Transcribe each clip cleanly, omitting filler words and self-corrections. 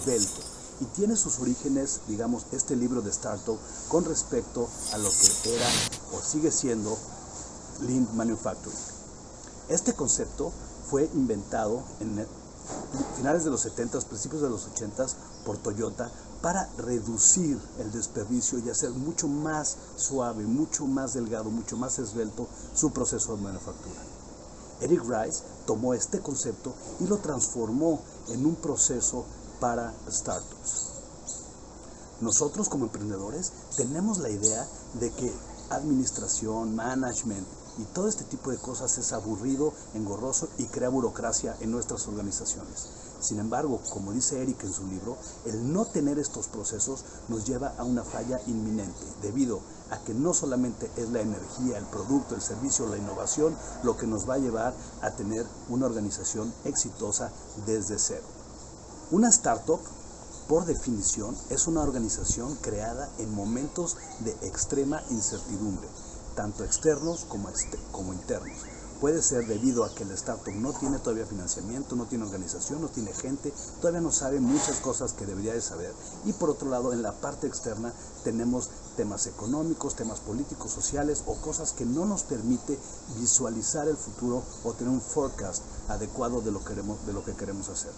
esbelto. Y tiene sus orígenes, digamos, este libro de Startup con respecto a lo que era o sigue siendo Lean Manufacturing. Este concepto fue inventado en finales de los 70s, principios de los 80s por Toyota para reducir el desperdicio y hacer mucho más suave, mucho más delgado, mucho más esbelto su proceso de manufactura. Eric Rice tomó este concepto y lo transformó en un proceso para startups. Nosotros como emprendedores tenemos la idea de que administración, management y todo este tipo de cosas es aburrido, engorroso y crea burocracia en nuestras organizaciones. Sin embargo, como dice Eric en su libro, el no tener estos procesos nos lleva a una falla inminente, debido a que no solamente es la energía, el producto, el servicio, la innovación, lo que nos va a llevar a tener una organización exitosa desde cero. Una startup, por definición, es una organización creada en momentos de extrema incertidumbre, tanto externos como internos. Puede ser debido a que el startup no tiene todavía financiamiento, no tiene organización, no tiene gente, todavía no sabe muchas cosas que debería de saber. Y por otro lado, en la parte externa tenemos temas económicos, temas políticos, sociales o cosas que no nos permite visualizar el futuro o tener un forecast adecuado de lo que queremos hacer.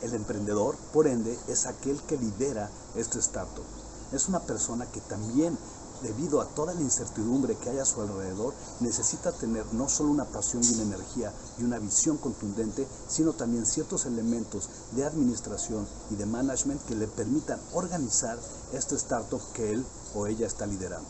El emprendedor, por ende, es aquel que lidera este startup. Es una persona que también, debido a toda la incertidumbre que hay a su alrededor, necesita tener no solo una pasión y una energía y una visión contundente, sino también ciertos elementos de administración y de management que le permitan organizar este startup que él o ella está liderando.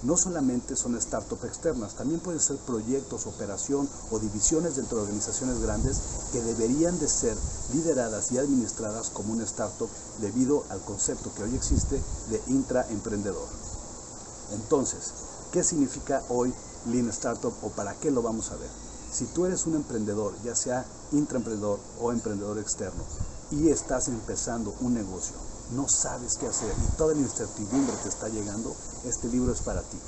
No solamente son startups externas, también pueden ser proyectos, operación o divisiones dentro de organizaciones grandes que deberían de ser lideradas y administradas como una startup debido al concepto que hoy existe de intraemprendedor. Entonces, ¿qué significa hoy Lean Startup o para qué lo vamos a ver? Si tú eres un emprendedor, ya sea intraemprendedor o emprendedor externo, y estás empezando un negocio, no sabes qué hacer y toda la incertidumbre te está llegando, este libro es para ti.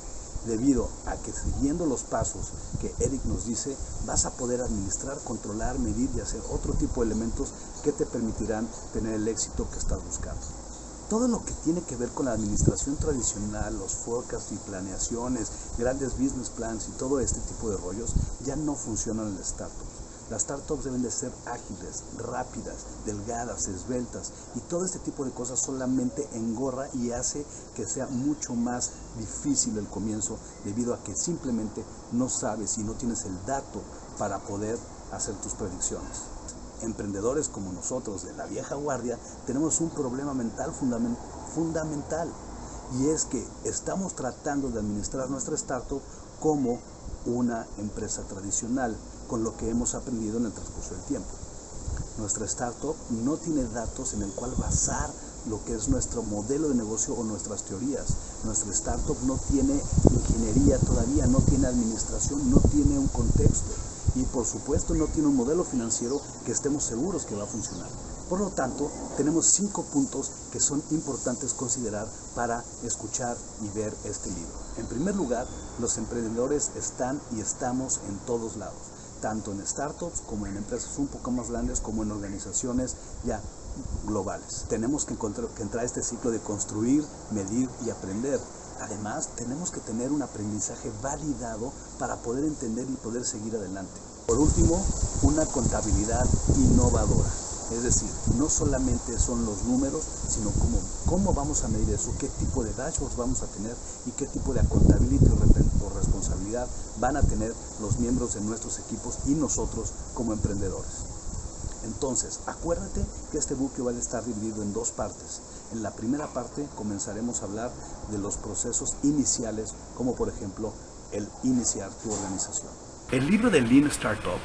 Debido a que siguiendo los pasos que Eric nos dice, vas a poder administrar, controlar, medir y hacer otro tipo de elementos que te permitirán tener el éxito que estás buscando. Todo lo que tiene que ver con la administración tradicional, los forecasts y planeaciones, grandes business plans y todo este tipo de rollos ya no funcionan en las startups. Las startups deben de ser ágiles, rápidas, delgadas, esbeltas y todo este tipo de cosas solamente engorra y hace que sea mucho más difícil el comienzo debido a que simplemente no sabes y no tienes el dato para poder hacer tus predicciones. Emprendedores como nosotros de la vieja guardia tenemos un problema mental fundamental y es que estamos tratando de administrar nuestra startup como una empresa tradicional con lo que hemos aprendido en el transcurso del tiempo. Nuestra startup no tiene datos en el cual basar lo que es nuestro modelo de negocio o nuestras teorías. Nuestra startup no tiene ingeniería todavía, no tiene administración, no tiene un contexto. Y por supuesto no tiene un modelo financiero que estemos seguros que va a funcionar. Por lo tanto, tenemos 5 puntos que son importantes considerar para escuchar y ver este libro. En primer lugar, los emprendedores están y estamos en todos lados, tanto en startups como en empresas un poco más grandes, como en organizaciones ya globales. Tenemos que entrar a este ciclo de construir, medir y aprender. Además, tenemos que tener un aprendizaje validado para poder entender y poder seguir adelante. Por último, una contabilidad innovadora. Es decir, no solamente son los números, sino cómo vamos a medir eso, qué tipo de dashboards vamos a tener y qué tipo de accountability o responsabilidad van a tener los miembros de nuestros equipos y nosotros como emprendedores. Entonces, acuérdate que este buque va a estar dividido en 2 partes. En la primera parte comenzaremos a hablar de los procesos iniciales, como por ejemplo el iniciar tu organización. El libro de Lean Startup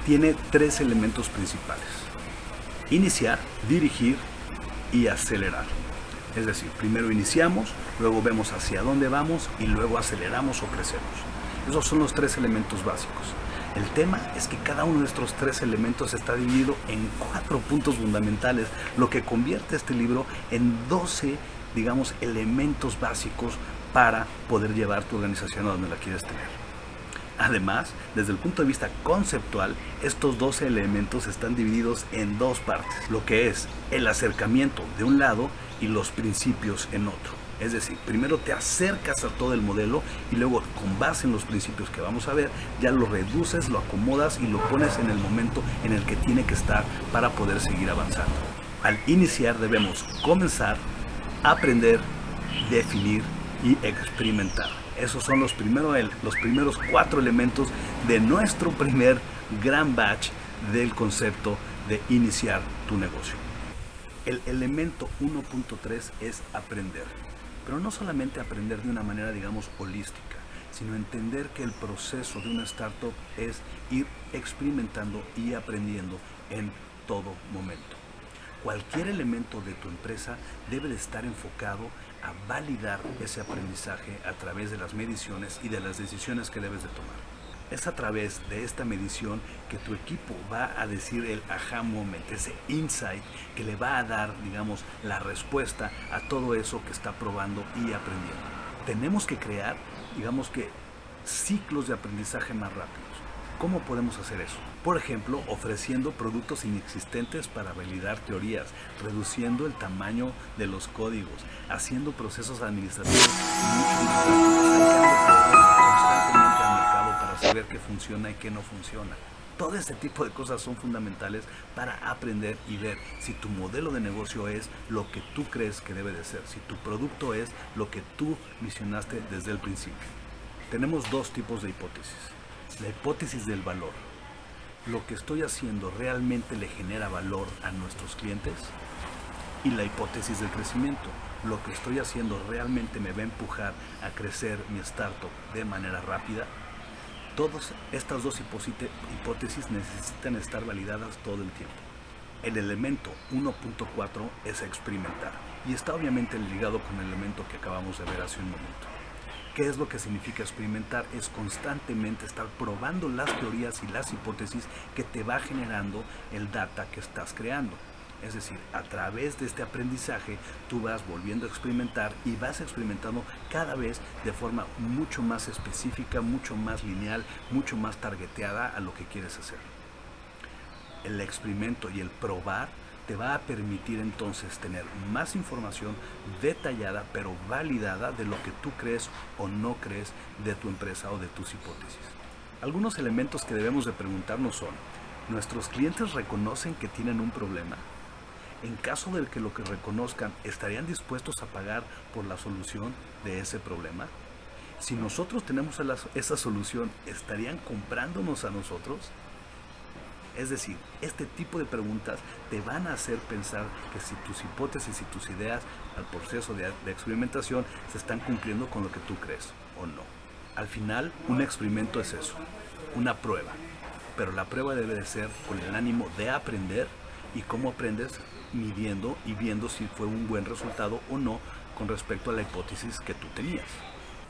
tiene 3 elementos principales: iniciar, dirigir y acelerar. Es decir, primero iniciamos, luego vemos hacia dónde vamos y luego aceleramos o crecemos. Esos son los 3 elementos básicos. El tema es que cada uno de estos 3 elementos está dividido en 4 puntos fundamentales, lo que convierte este libro en 12, elementos básicos para poder llevar tu organización a donde la quieres tener. Además, desde el punto de vista conceptual, estos 12 elementos están divididos en dos partes, lo que es el acercamiento de un lado y los principios en otro. Es decir, primero te acercas a todo el modelo y luego, con base en los principios que vamos a ver, ya lo reduces, lo acomodas y lo pones en el momento en el que tiene que estar para poder seguir avanzando. Al iniciar debemos comenzar, aprender, definir y experimentar. Esos son los primeros 4 elementos de nuestro primer gran batch del concepto de iniciar tu negocio. El elemento 1.3 es aprender, pero no solamente aprender de una manera, digamos, holística, sino entender que el proceso de una startup es ir experimentando y aprendiendo en todo momento. Cualquier elemento de tu empresa debe de estar enfocado a validar ese aprendizaje a través de las mediciones y de las decisiones que debes de tomar. Es a través de esta medición que tu equipo va a decir el aha moment, ese insight que le va a dar, digamos, la respuesta a todo eso que está probando y aprendiendo. Tenemos que crear, digamos que, ciclos de aprendizaje más rápidos. ¿Cómo podemos hacer eso? Por ejemplo, ofreciendo productos inexistentes para validar teorías, reduciendo el tamaño de los códigos, haciendo procesos administrativos mucho más rápidos, sacando constantemente al mercado para saber qué funciona y qué no funciona. Todo este tipo de cosas son fundamentales para aprender y ver si tu modelo de negocio es lo que tú crees que debe de ser, si tu producto es lo que tú visionaste desde el principio. Tenemos 2 tipos de hipótesis. La hipótesis del valor. ¿Lo que estoy haciendo realmente le genera valor a nuestros clientes? Y la hipótesis del crecimiento. ¿Lo que estoy haciendo realmente me va a empujar a crecer mi startup de manera rápida? Todas estas 2 hipótesis necesitan estar validadas todo el tiempo. El elemento 1.4 es experimentar y está obviamente ligado con el elemento que acabamos de ver hace un momento. ¿Qué es lo que significa experimentar? Es constantemente estar probando las teorías y las hipótesis que te va generando el data que estás creando. Es decir, a través de este aprendizaje tú vas volviendo a experimentar y vas experimentando cada vez de forma mucho más específica, mucho más lineal, mucho más targeteada a lo que quieres hacer. El experimento y el probar te va a permitir entonces tener más información detallada pero validada de lo que tú crees o no crees de tu empresa o de tus hipótesis. Algunos elementos que debemos de preguntarnos son: ¿nuestros clientes reconocen que tienen un problema? En caso de que lo que reconozcan, ¿estarían dispuestos a pagar por la solución de ese problema? Si nosotros tenemos esa solución, ¿estarían comprándonos a nosotros? Es decir, este tipo de preguntas te van a hacer pensar que si tus hipótesis y tus ideas al proceso de experimentación se están cumpliendo con lo que tú crees o no. Al final, un experimento es eso, una prueba. Pero la prueba debe de ser con el ánimo de aprender. ¿Y cómo aprendes? Midiendo y viendo si fue un buen resultado o no con respecto a la hipótesis que tú tenías.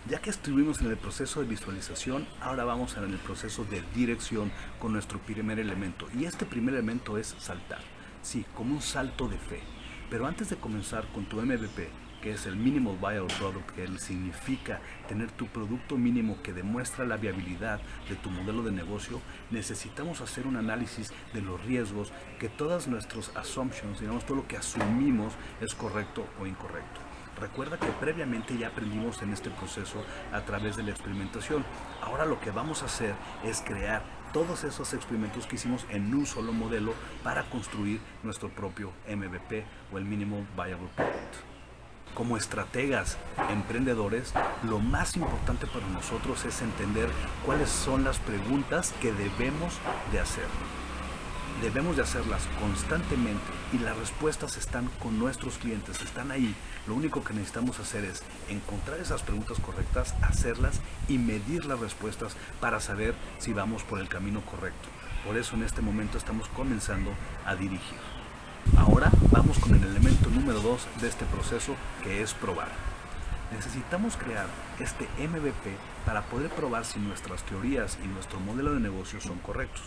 Ya que estuvimos en el proceso de visualización, ahora vamos en el proceso de dirección con nuestro primer elemento. Y este primer elemento es saltar. Sí, como un salto de fe. Pero antes de comenzar con tu MVP, que es el Minimal Viable Product, que significa tener tu producto mínimo que demuestra la viabilidad de tu modelo de negocio, necesitamos hacer un análisis de los riesgos, que todas nuestras assumptions, digamos, todo lo que asumimos es correcto o incorrecto. Recuerda que previamente ya aprendimos en este proceso a través de la experimentación. Ahora lo que vamos a hacer es crear todos esos experimentos que hicimos en un solo modelo para construir nuestro propio MVP o el Minimal Viable Product. Como estrategas, emprendedores, lo más importante para nosotros es entender cuáles son las preguntas que debemos de hacer. Debemos de hacerlas constantemente y las respuestas están con nuestros clientes, están ahí. Lo único que necesitamos hacer es encontrar esas preguntas correctas, hacerlas y medir las respuestas para saber si vamos por el camino correcto. Por eso en este momento estamos comenzando a dirigir. Ahora vamos con el elemento número 2 de este proceso, que es probar. Necesitamos crear este MVP para poder probar si nuestras teorías y nuestro modelo de negocio son correctos.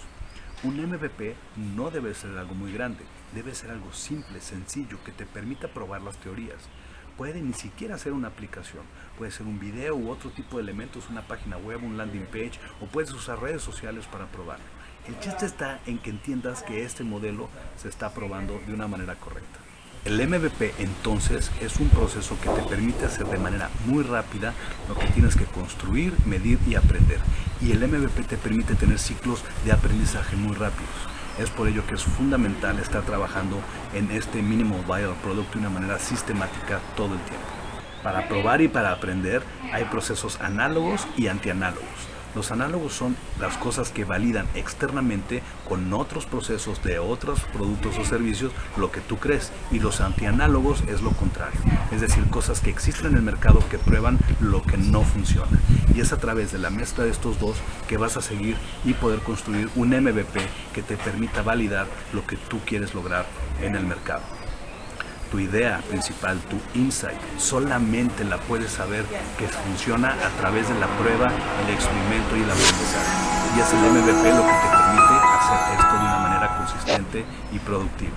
Un MVP no debe ser algo muy grande, debe ser algo simple, sencillo, que te permita probar las teorías. Puede ni siquiera ser una aplicación, puede ser un video u otro tipo de elementos, una página web, un landing page, o puedes usar redes sociales para probarlo. El chiste está en que entiendas que este modelo se está probando de una manera correcta. El MVP entonces es un proceso que te permite hacer de manera muy rápida lo que tienes que construir, medir y aprender. Y el MVP te permite tener ciclos de aprendizaje muy rápidos. Es por ello que es fundamental estar trabajando en este Minimal Viable Product de una manera sistemática todo el tiempo. Para probar y para aprender hay procesos análogos y antianálogos. Los análogos son las cosas que validan externamente con otros procesos de otros productos o servicios lo que tú crees, y los antianálogos es lo contrario, es decir, cosas que existen en el mercado que prueban lo que no funciona, y es a través de la mezcla de estos dos que vas a seguir y poder construir un MVP que te permita validar lo que tú quieres lograr en el mercado. Tu idea principal, tu insight, solamente la puedes saber que funciona a través de la prueba, el experimento y el aprendizaje. Y es el MVP lo que te permite hacer esto de una manera consistente y productiva.